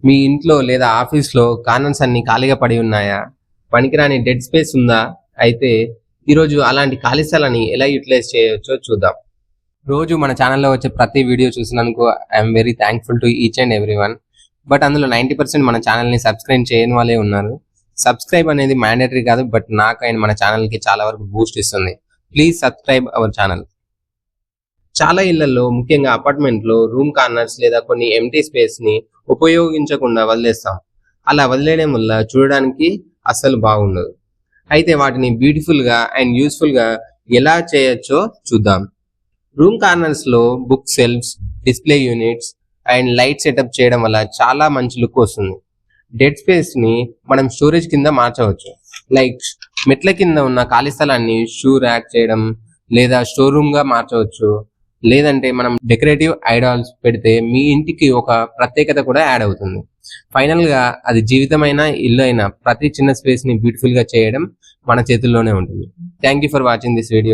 మీ ఇంట్లో లేదా ఆఫీస్లో కార్నర్స్ అన్ని ఖాళీగా పడి ఉన్నాయా? పనికిరాని డెడ్ స్పేస్ ఉందా? అయితే ఈరోజు అలాంటి ఖాళీ స్థలాన్ని ఎలా యూటిలైజ్ చేయవచ్చో చూద్దాం. రోజు మన ఛానల్లో వచ్చే ప్రతి వీడియో చూసినందుకు I'm very thankful to each and every one. But అందులో 90% మన ఛానల్ని సబ్స్క్రైబ్ చేయని వాళ్ళే ఉన్నారు. సబ్స్క్రైబ్ అనేది మ్యాండేటరీ కాదు, బట్ నాకు అండ్ మన ఛానల్కి చాలా వరకు బూస్ట్ ఇస్తుంది. Please subscribe our channel. చాలా ఇళ్లలో, ముఖ్యంగా అపార్ట్మెంట్లో రూమ్ కార్నర్స్ లేదా కొన్ని ఎంటీ స్పేస్ ని ఉపయోగించకుండా వదిలేస్తాం. అలా వదిలేయడం వల్ల చూడడానికి అస్సలు బాగుండదు. అయితే వాటిని బ్యూటిఫుల్ గా అండ్ యూస్ఫుల్ గా ఎలా చేయొచ్చో చూద్దాం. రూమ్ కార్నర్స్ లో book shelves, display units and light setup చేయడం వల్ల చాలా మంచి లుక్ వస్తుంది. డెడ్ స్పేస్ ని మనం స్టోరేజ్ కింద మార్చవచ్చు. లైక్ మెట్ల కింద ఉన్న ఖాళీ స్థలాన్ని షూ ర్యాక్ చేయడం లేదా స్టోర్ రూమ్ గా మార్చవచ్చు. లేదంటే మనం డెకరేటివ్ ఐడాల్స్ పెడితే మీ ఇంటికి ఒక ప్రత్యేకత కూడా యాడ్ అవుతుంది. ఫైనల్ గా అది జీవితమైన, ఇల్లు అయినా ప్రతి చిన్న స్పేస్ ని బ్యూటిఫుల్ గా చేయడం మన చేతుల్లోనే ఉంటుంది. Thank you for watching this video.